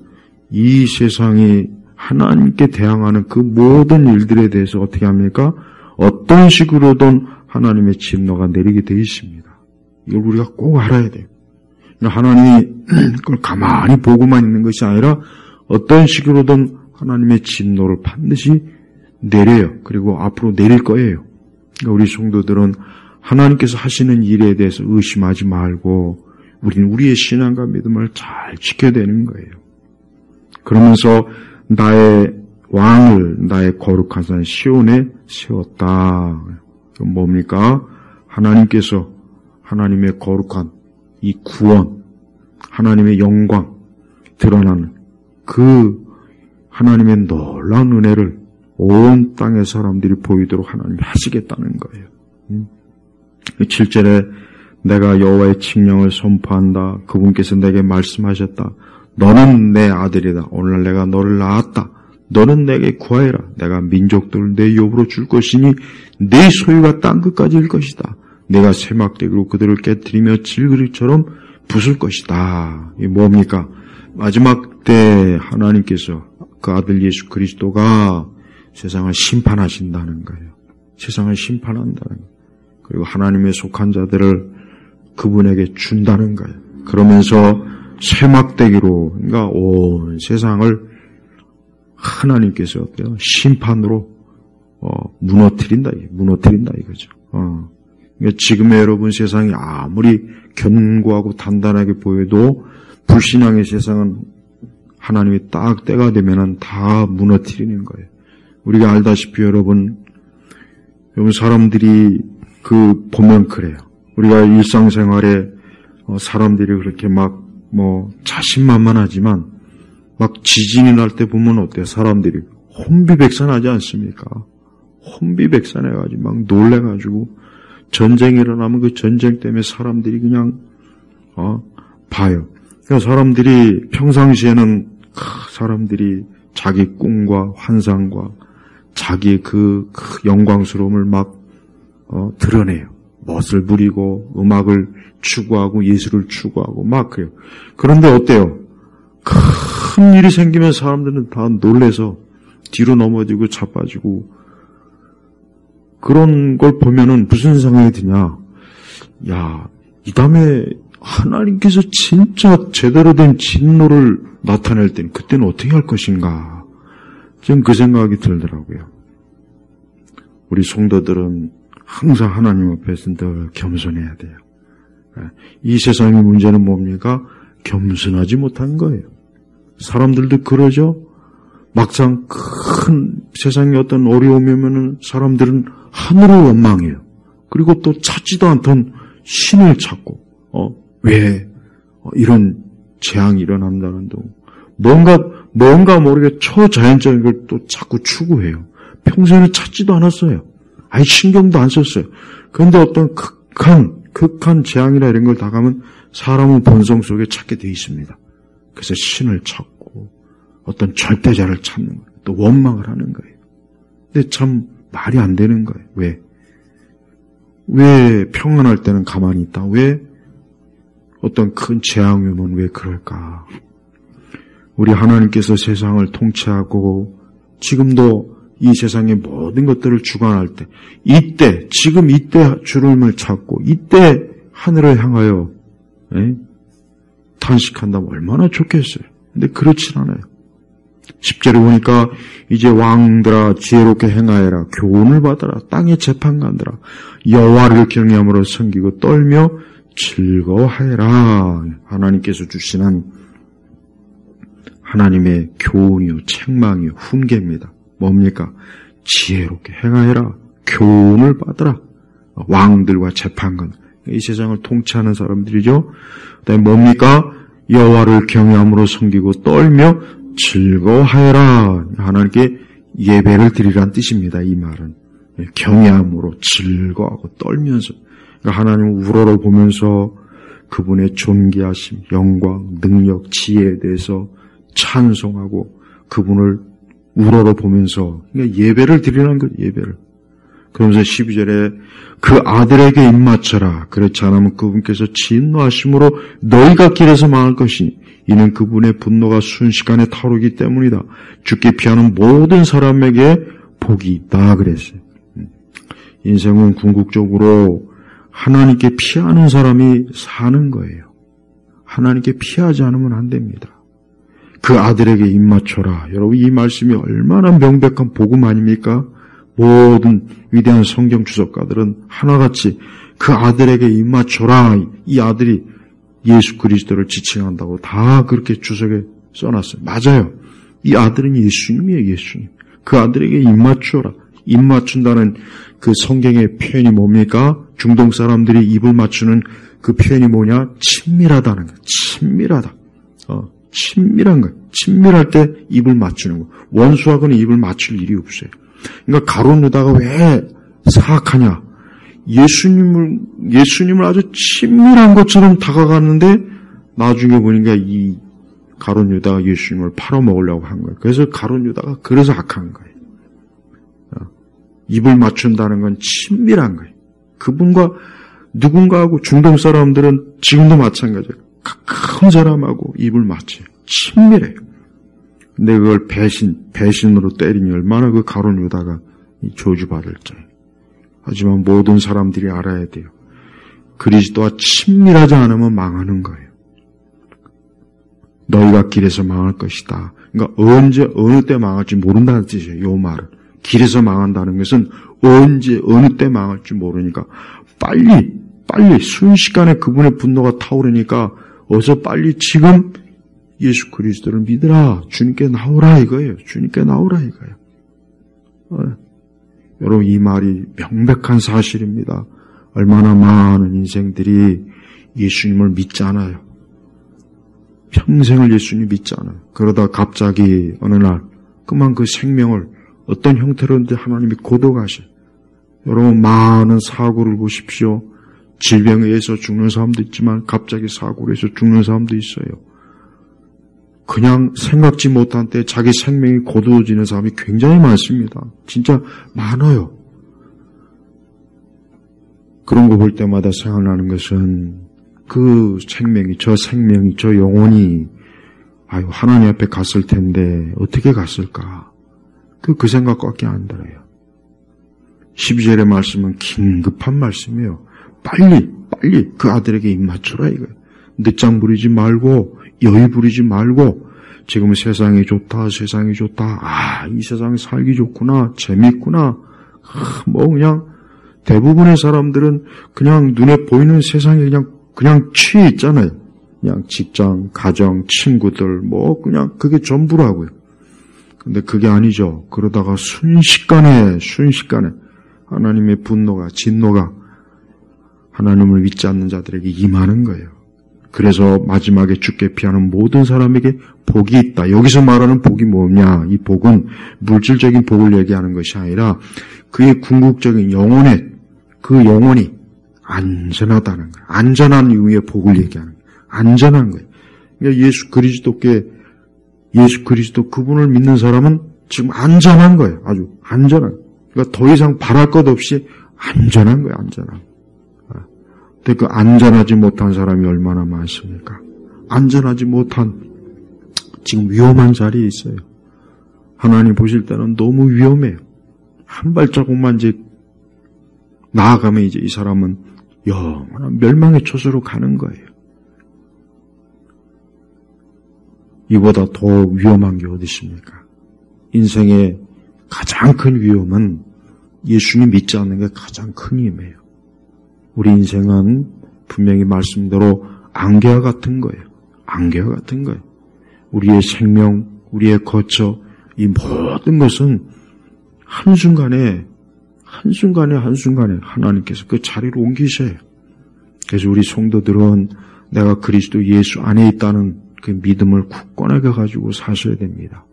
이 세상이 하나님께 대항하는 그 모든 일들에 대해서 어떻게 합니까? 어떤 식으로든 하나님의 진노가 내리게 되어 있습니다. 이걸 우리가 꼭 알아야 돼요. 하나님이 그걸 가만히 보고만 있는 것이 아니라 어떤 식으로든 하나님의 진노를 반드시 내려요. 그리고 앞으로 내릴 거예요. 그러니까 우리 성도들은 하나님께서 하시는 일에 대해서 의심하지 말고 우리는 우리의 신앙과 믿음을 잘 지켜야 되는 거예요. 그러면서 나의 왕을 나의 거룩한 산 시온에 세웠다. 그건 뭡니까? 하나님께서 하나님의 거룩한 이 구원, 하나님의 영광 드러나는 그 하나님의 놀라운 은혜를 온 땅의 사람들이 보이도록 하나님이 하시겠다는 거예요. 7절에 내가 여호와의 칙령을 선포한다. 그분께서 내게 말씀하셨다. 너는 내 아들이다. 오늘날 내가 너를 낳았다. 너는 내게 구하여라. 내가 민족들을 내 유업으로 줄 것이니 내 소유가 땅끝까지일 것이다. 내가 세막대기로 그들을 깨뜨리며 질그릇처럼 부술 것이다. 이게 뭡니까? 마지막 때 하나님께서 그 아들 예수 그리스도가 세상을 심판하신다는 거예요. 세상을 심판한다는 거예요. 그리고 하나님의 속한 자들을 그분에게 준다는 거예요. 그러면서 쇠막대기로, 그러니까 온 세상을 하나님께서 어때요? 심판으로 무너뜨린다 이거죠. 그러니까 지금의 여러분 세상이 아무리 견고하고 단단하게 보여도 불신앙의 세상은 하나님이 딱 때가 되면은 다 무너뜨리는 거예요. 우리가 알다시피 여러분 사람들이 보면 그래요. 우리가 일상생활에 사람들이 그렇게 자신만만하지만 지진이 날 때 보면 어때요? 사람들이 혼비백산하지 않습니까? 혼비백산해가지고 놀래가지고 전쟁이 일어나면 그 전쟁 때문에 사람들이 그냥 봐요. 그러니까 사람들이 평상시에는 사람들이 자기 꿈과 환상과 자기의 그 영광스러움을 드러내요. 멋을 부리고 음악을 추구하고 예술을 추구하고 그래요. 그런데 어때요? 큰 일이 생기면 사람들은 다 놀래서 뒤로 넘어지고 자빠지고 그런 걸 보면은 무슨 생각이 드냐? 야, 이 다음에 하나님께서 진짜 제대로 된 진노를 나타낼 때는 그때는 어떻게 할 것인가? 좀 그 생각이 들더라고요. 우리 성도들은 항상 하나님 앞에서 늘 겸손해야 돼요. 이 세상의 문제는 뭡니까? 겸손하지 못한 거예요. 사람들도 그러죠. 막상 큰 세상에 어떤 어려움이 오면은 사람들은 하늘을 원망해요. 그리고 또 찾지도 않던 신을 찾고, 왜 이런 재앙이 일어난다는 둥 뭔가 모르게 초자연적인 걸 또 자꾸 추구해요. 평소에는 찾지도 않았어요. 아예 신경도 안 썼어요. 그런데 어떤 극한 재앙이나 이런 걸 당하면 사람은 본성 속에 찾게 돼 있습니다. 그래서 신을 찾고 어떤 절대자를 찾는 거예요. 또 원망을 하는 거예요. 근데 참 말이 안 되는 거예요. 왜 평안할 때는 가만히 있다. 왜 어떤 큰 재앙이 오면 왜 그럴까? 우리 하나님께서 세상을 통치하고 지금도 이 세상의 모든 것들을 주관할 때, 지금 이때 주름을 찾고 이때 하늘을 향하여 탄식한다면 얼마나 좋겠어요. 근데 그렇진 않아요. 10절에 보니까 이제 왕들아 지혜롭게 행하여라. 교훈을 받아라. 땅의 재판관들아 여호와를 경외함으로 섬기고 떨며 즐거워하여라. 하나님께서 주시는 하나님의 교훈이요 책망이요 훈계입니다. 뭡니까? 지혜롭게 행하여라. 교훈을 받아라. 왕들과 재판관, 이 세상을 통치하는 사람들이죠. 그다음에 뭡니까? 여호와를 경외함으로 섬기고 떨며 즐거워하여라. 하나님께 예배를 드리라는 뜻입니다. 이 말은 경외함으로 즐거워하고 떨면서, 그러니까 하나님을 우러러 보면서 그분의 존귀하심, 영광, 능력, 지혜에 대해서 찬송하고 그분을 우러러 보면서, 그러니까 예배를 드리라는 거예요. 예배를. 그러면서 12절에 그 아들에게 입맞춰라. 그렇지 않으면 그분께서 진노하심으로 너희가 길에서 망할 것이니 이는 그분의 분노가 순식간에 타오르기 때문이다. 죽게 피하는 모든 사람에게 복이 있다 그랬어요. 인생은 궁극적으로 하나님께 피하는 사람이 사는 거예요. 하나님께 피하지 않으면 안 됩니다. 그 아들에게 입맞춰라. 여러분, 이 말씀이 얼마나 명백한 복음 아닙니까? 모든 위대한 성경 주석가들은 하나같이 그 아들에게 입맞춰라. 이 아들이 예수 그리스도를 지칭한다고 다 그렇게 주석에 써놨어요. 맞아요. 이 아들은 예수님이에요. 예수님. 그 아들에게 입맞춰라. 입 맞춘다는 그 성경의 표현이 뭡니까? 중동 사람들이 입을 맞추는 그 표현이 뭐냐? 친밀하다는 거예요. 친밀하다. 친밀한 거예요. 친밀할 때 입을 맞추는 거. 원수하고는 입을 맞출 일이 없어요. 그러니까 가룟 유다가 왜 사악하냐? 예수님을 아주 친밀한 것처럼 다가갔는데 나중에 보니까 이 가룟 유다가 예수님을 팔아먹으려고 한 거예요. 그래서 가룟 유다가 그래서 악한 거예요. 입을 맞춘다는 건 친밀한 거예요. 그분과 누군가하고 중동 사람들은 지금도 마찬가지예요. 가까운 사람하고 입을 맞춰요. 친밀해요. 근데 그걸 배신으로 때리니 얼마나 그 가룟 유다가 저주받을지. 하지만 모든 사람들이 알아야 돼요. 그리스도와 친밀하지 않으면 망하는 거예요. 너희가 길에서 망할 것이다. 그러니까 언제 어느 때 망할지 모른다는 뜻이에요. 이 말은. 길에서 망한다는 것은 언제 어느 때 망할지 모르니까 빨리 순식간에 그분의 분노가 타오르니까 어서 빨리 지금 예수 그리스도를 믿으라. 주님께 나오라 이거예요. 주님께 나오라 이거예요. 여러분 이 말이 명백한 사실입니다. 얼마나 많은 인생들이 예수님을 믿지 않아요. 평생을 예수님 믿지 않아요. 그러다 갑자기 어느 날 그만 그 생명을 어떤 형태로든지 하나님이 고도가셔요. 여러분 많은 사고를 보십시오. 질병에 의해서 죽는 사람도 있지만 갑자기 사고로 해서 죽는 사람도 있어요. 그냥 생각지 못한 때 자기 생명이 고도해지는 사람이 굉장히 많습니다. 진짜 많아요. 그런 거 볼 때마다 생각나는 것은 그 생명이, 저 영혼이 하나님 앞에 갔을 텐데 어떻게 갔을까? 그 생각밖에 안 들어요. 12절의 말씀은 긴급한 말씀이에요. 빨리 그 아들에게 입 맞추라 이거예요. 늦장 부리지 말고 여유 부리지 말고 지금 세상이 좋다. 이 세상에 살기 좋구나. 재밌구나. 그냥 대부분의 사람들은 그냥 눈에 보이는 세상에 그냥 취해 있잖아요. 그냥 직장, 가정, 친구들 그냥 그게 전부라고요. 근데 그게 아니죠. 그러다가 순식간에 하나님의 분노가, 진노가 하나님을 믿지 않는 자들에게 임하는 거예요. 그래서 마지막에 죽게 피하는 모든 사람에게 복이 있다. 여기서 말하는 복이 뭐냐? 이 복은 물질적인 복을 얘기하는 것이 아니라 그의 궁극적인 그 영혼이 안전하다는 거예요. 안전한 이후의 복을 얘기하는 거예요. 안전한 거예요. 그러니까 예수 그리스도 그분을 믿는 사람은 지금 안전한 거예요. 아주 안전한. 그러니까 더 이상 바랄 것 없이 안전한 거예요. 안전한. 근데 그 안전하지 못한 사람이 얼마나 많습니까? 안전하지 못한 지금 위험한 자리에 있어요. 하나님 보실 때는 너무 위험해요. 한 발자국만 이제 나아가면 이제 이 사람은 영원한 멸망의 초소로 가는 거예요. 이보다 더 위험한 게 어디 있습니까? 인생의 가장 큰 위험은 예수님 믿지 않는 게 가장 큰 힘이에요. 우리 인생은 분명히 말씀대로 안개와 같은 거예요. 안개와 같은 거예요. 우리의 생명, 우리의 거처, 이 모든 것은 한순간에 하나님께서 그 자리로 옮기셔요. 그래서 우리 성도들은 내가 그리스도 예수 안에 있다는 그 믿음을 굳건하게 가지고 사셔야 됩니다.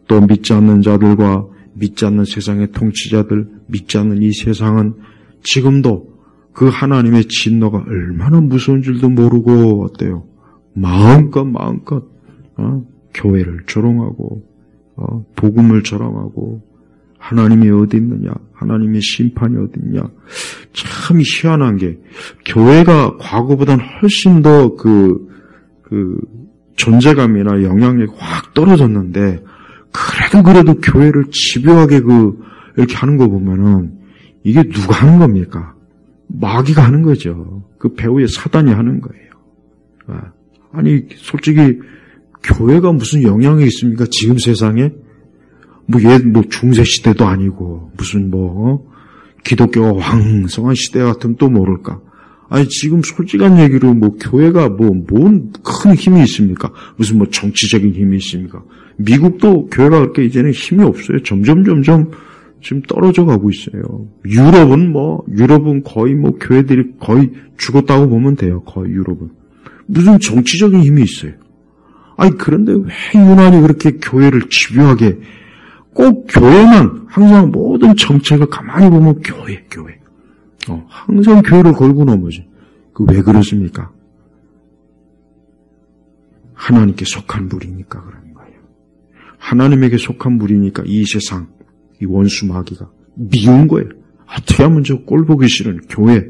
또 믿지 않는 자들과 믿지 않는 세상의 통치자들, 믿지 않는 이 세상은 지금도 그 하나님의 진노가 얼마나 무서운 줄도 모르고 어때요? 마음껏 교회를 조롱하고 복음을 조롱하고 하나님이 어디 있느냐, 하나님의 심판이 어디 있냐. 참 희한한 게 교회가 과거보다는 훨씬 더 그 존재감이나 영향력이 확 떨어졌는데 그래도 교회를 집요하게 이렇게 하는 거 보면은 이게 누가 하는 겁니까? 마귀가 하는 거죠. 그 배후에 사단이 하는 거예요. 아니 솔직히 교회가 무슨 영향이 있습니까? 지금 세상에 중세 시대도 아니고 무슨 기독교가 왕성한 시대 같으면 또 모를까? 아니 지금 솔직한 얘기로 교회가 뭔 큰 힘이 있습니까? 무슨 정치적인 힘이 있습니까? 미국도 교회가 그렇게 이제는 힘이 없어요. 점점 지금 떨어져 가고 있어요. 유럽은 거의 교회들이 거의 죽었다고 보면 돼요. 거의 유럽은. 무슨 정치적인 힘이 있어요. 아니, 그런데 왜 유난히 그렇게 교회를 집요하게, 꼭 교회만, 항상 모든 정책을 가만히 보면 교회. 항상 교회를 걸고 넘어지. 왜 그렇습니까? 하나님께 속한 무리니까 그런 거예요. 하나님에게 속한 무리니까 이 세상, 이 원수 마귀가 미운 거예요. 어떻게 하면 저 꼴 보기 싫은 교회,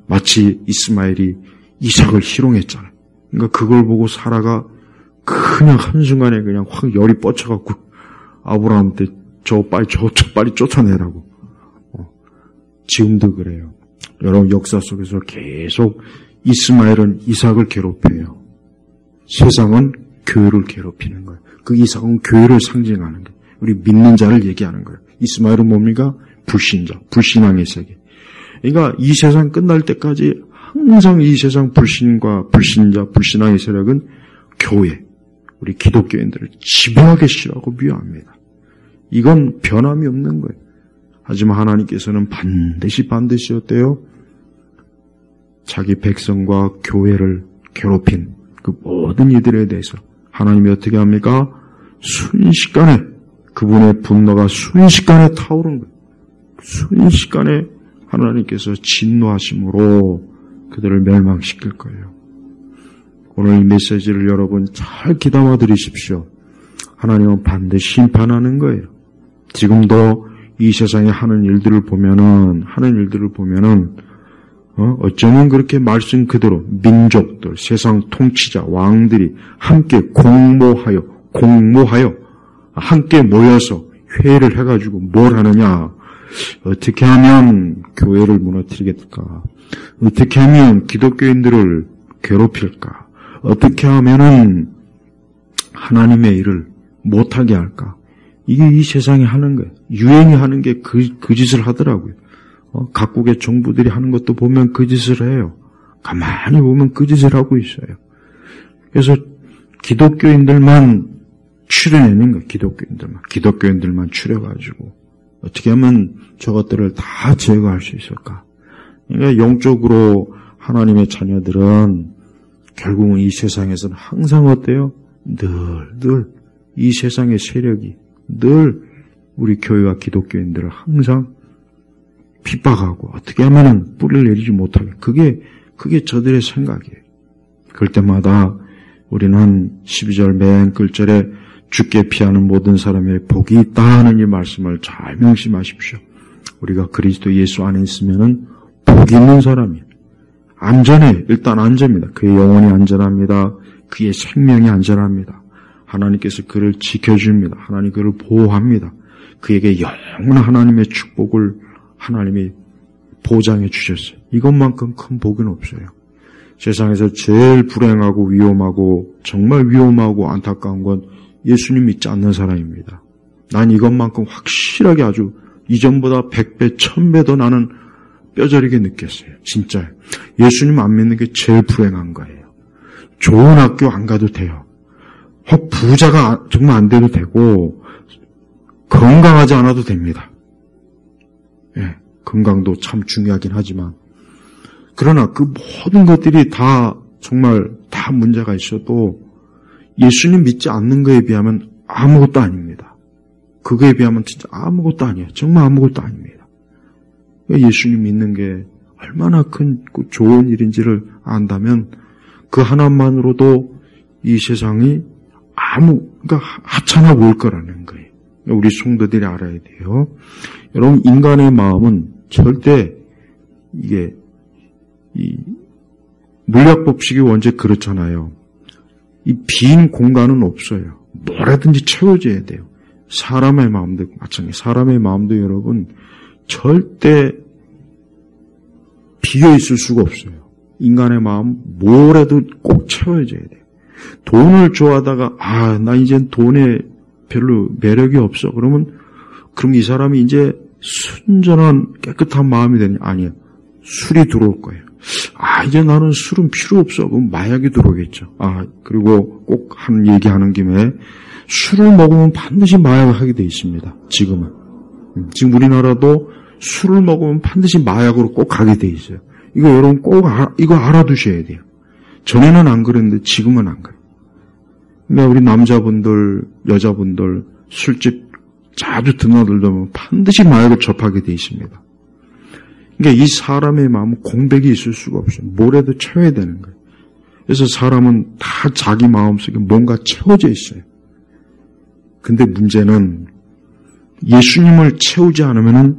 마치 이스마엘이 이삭을 희롱했잖아요. 그러니까 그걸 보고 사라가 그냥 한순간에 그냥 확 열이 뻗쳐갖고 아브라함한테 저 빨리 쫓아내라고. 지금도 그래요. 여러분 역사 속에서 계속 이스마엘은 이삭을 괴롭혀요. 세상은 교회를 괴롭히는 거예요. 그 이삭은 교회를 상징하는 거예요. 우리 믿는 자를 얘기하는 거예요. 이스마엘은 뭡니까? 불신자, 불신앙의 세계. 그러니까 이 세상 끝날 때까지 항상 이 세상 불신과 불신자, 불신앙의 세력은 교회, 우리 기독교인들을 지배하기 싫어하고 미워합니다. 이건 변함이 없는 거예요. 하지만 하나님께서는 반드시 어때요? 자기 백성과 교회를 괴롭힌 그 모든 이들에 대해서 하나님이 어떻게 합니까? 순식간에 그분의 분노가 순식간에 타오른 거예요. 순식간에 하나님께서 진노하심으로 그들을 멸망시킬 거예요. 오늘 이 메시지를 여러분 잘 귀담아 들으십시오. 하나님은 반드시 심판하는 거예요. 지금도 이 세상에 하는 일들을 보면은 어쩌면 그렇게 말씀 그대로 민족들, 세상 통치자, 왕들이 함께 공모하여 함께 모여서 회의를 해가지고 뭘 하느냐? 어떻게 하면 교회를 무너뜨리겠을까? 어떻게 하면 기독교인들을 괴롭힐까? 어떻게 하면은 하나님의 일을 못하게 할까? 이게 이 세상에 하는 거예요. 유행이 하는 게 그 짓을 하더라고요. 각국의 정부들이 하는 것도 보면 그 짓을 해요. 가만히 보면 그 짓을 하고 있어요. 그래서 기독교인들만 추려내는 거예요. 기독교인들만 추려가지고 어떻게 하면 저것들을 다 제거할 수 있을까? 그러니까 영적으로 하나님의 자녀들은 결국은 이 세상에서는 항상 어때요? 늘 이 세상의 세력이 늘 우리 교회와 기독교인들을 항상 핍박하고 어떻게 하면은 뿌리를 내리지 못하게. 그게 저들의 생각이에요. 그럴 때마다 우리는 12절 맨 끝절에 죽게 피하는 모든 사람의 복이 있다 하는 이 말씀을 잘 명심하십시오. 우리가 그리스도 예수 안에 있으면은 복이 있는 사람이에요. 안전해. 일단 안전입니다. 그의 영혼이 안전합니다. 그의 생명이 안전합니다. 하나님께서 그를 지켜줍니다. 하나님 그를 보호합니다. 그에게 영원한 하나님의 축복을 하나님이 보장해 주셨어요. 이것만큼 큰 복은 없어요. 세상에서 제일 불행하고 위험하고 정말 위험하고 안타까운 건 예수님 믿지 않는 사람입니다. 난 이것만큼 확실하게 아주 이전보다 100배, 1000배 더 나는 뼈저리게 느꼈어요. 진짜요. 예수님 안 믿는 게 제일 불행한 거예요. 좋은 학교 안 가도 돼요. 혹 부자가 정말 안 돼도 되고 건강하지 않아도 됩니다. 예, 건강도 참 중요하긴 하지만 그러나 그 모든 것들이 다 정말 다 문제가 있어도 예수님 믿지 않는 거에 비하면 아무것도 아닙니다. 그거에 비하면 진짜 아무것도 아니에요. 정말 아무것도 아닙니다. 예수님 믿는 게 얼마나 큰 좋은 일인지를 안다면 그 하나만으로도 이 세상이 그러니까 하찮아 보일 거라는 거예요. 우리 성도들이 알아야 돼요. 여러분, 인간의 마음은 절대 이 물리학 법칙이 원체 그렇잖아요. 이 빈 공간은 없어요. 뭐라든지 채워져야 돼요. 사람의 마음도 마찬가지. 사람의 마음도 여러분 절대 비어 있을 수가 없어요. 인간의 마음 뭐라도 꼭 채워져야 돼요. 돈을 좋아하다가 나 이젠 돈에 별로 매력이 없어. 그럼 이 사람이 이제 순전한 깨끗한 마음이 되냐? 아니에요. 술이 들어올 거예요. 이제 나는 술은 필요 없어. 그럼 마약이 들어오겠죠. 그리고 꼭 얘기하는 김에 술을 먹으면 반드시 마약을 하게 돼 있습니다. 지금 우리나라도 술을 먹으면 반드시 마약으로 꼭 가게 돼 있어요. 이거 여러분 꼭 이거 알아두셔야 돼요. 전에는 안 그랬는데 지금은 안 그래요. 그러니까 우리 남자분들, 여자분들 술집 자주 드나들면 반드시 마약을 접하게 돼 있습니다. 그러니까 이 사람의 마음은 공백이 있을 수가 없어요. 뭐라도 채워야 되는 거예요. 그래서 사람은 다 자기 마음속에 뭔가 채워져 있어요. 근데 문제는 예수님을 채우지 않으면은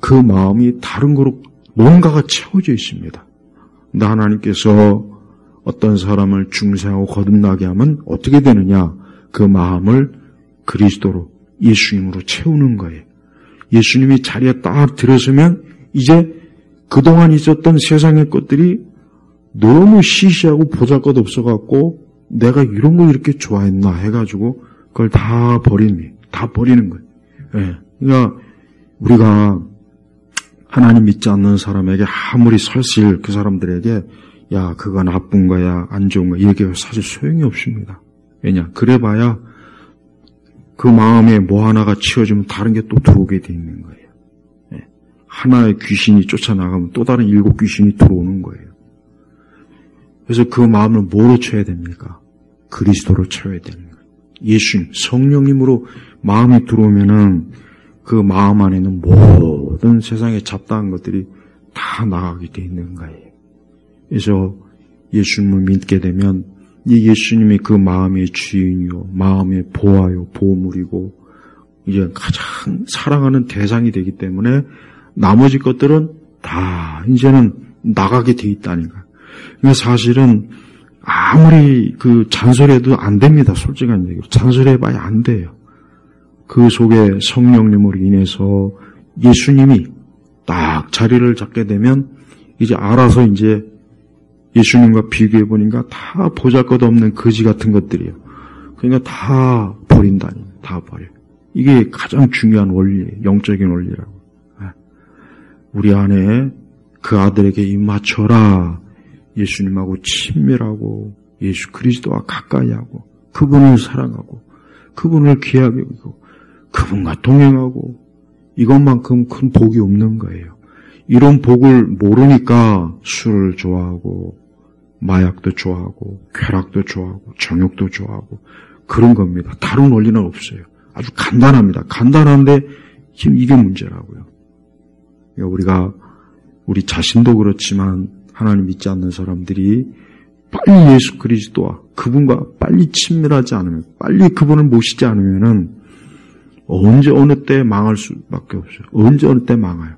그 마음이 다른 거로 뭔가가 채워져 있습니다. 근데 하나님께서 어떤 사람을 중생하고 거듭나게 하면 어떻게 되느냐? 그 마음을 그리스도로, 예수님으로 채우는 거예요. 예수님이 자리에 딱 들어서면 이제 그동안 있었던 세상의 것들이 너무 시시하고 보잘것없어갖고 내가 이런 거 이렇게 좋아했나 해가지고 그걸 다 버리는 거예요. 예. 그러니까 우리가 하나님 믿지 않는 사람에게 아무리 설실 그 사람들에게 야 그거 나쁜 거야 안 좋은 거야 이게 사실 소용이 없습니다. 왜냐? 그래봐야 그 마음에 뭐 하나가 치워지면 다른 게 또 들어오게 돼 있는 거예요. 예. 하나의 귀신이 쫓아나가면 또 다른 7 귀신이 들어오는 거예요. 그래서 그 마음을 뭐로 채워야 됩니까? 그리스도로 채워야 되는 거예요. 예수님, 성령님으로 마음이 들어오면은 그 마음 안에는 모든 세상의 잡다한 것들이 다 나가게 돼 있는 거예요. 그래서 예수님을 믿게 되면 이 예수님이 그 마음의 주인이요, 마음의 보아요, 보물이고 이제 가장 사랑하는 대상이 되기 때문에 나머지 것들은 다 이제는 나가게 돼 있다는 거예요. 그러니까 사실은 아무리 그 잔소리해도 안 됩니다. 솔직한 얘기로 잔소리해봐야 안 돼요. 그 속에 성령님으로 인해서 예수님이 딱 자리를 잡게 되면 이제 알아서 이제 예수님과 비교해 보니까 다 보잘것없는 거지 같은 것들이에요. 그러니까 다 버린다니, 다 버려. 이게 가장 중요한 원리예요. 영적인 원리라고. 우리 안에 그 아들에게 입 맞춰라. 예수님하고 친밀하고 예수 그리스도와 가까이하고 그분을 사랑하고 그분을 귀하게 여기고 그분과 동행하고 이것만큼 큰 복이 없는 거예요. 이런 복을 모르니까 술을 좋아하고 마약도 좋아하고 쾌락도 좋아하고 정욕도 좋아하고 그런 겁니다. 다른 원리는 없어요. 아주 간단합니다. 간단한데 지금 이게 문제라고요. 우리가 우리 자신도 그렇지만 하나님 믿지 않는 사람들이 빨리 예수 그리스도와 그분과 빨리 친밀하지 않으면 빨리 그분을 모시지 않으면은 언제 어느 때 망할 수밖에 없어요. 언제 어느 때 망해요.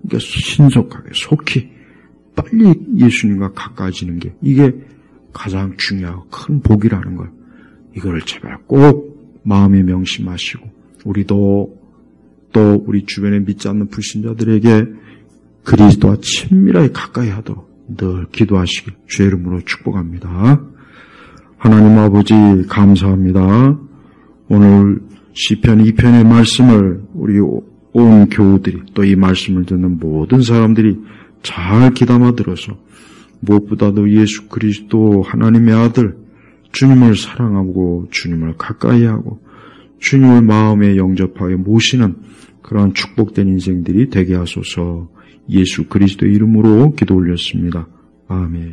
그러니까 신속하게 속히 빨리 예수님과 가까워지는 게 이게 가장 중요하고 큰 복이라는 걸 이거를 제발 꼭 마음에 명심하시고 우리도 또 우리 주변에 믿지 않는 불신자들에게 그리스도와 친밀하게 가까이 하도록 늘 기도하시길 주의 이름으로 축복합니다. 하나님 아버지 감사합니다. 오늘 시편 2편의 말씀을 우리 온 교우들이 또 이 말씀을 듣는 모든 사람들이 잘 귀담아 들어서 무엇보다도 예수 그리스도 하나님의 아들 주님을 사랑하고 주님을 가까이 하고 주님을 마음에 영접하여 모시는 그러한 축복된 인생들이 되게 하소서. 예수 그리스도 이름으로 기도 올렸습니다. 아멘.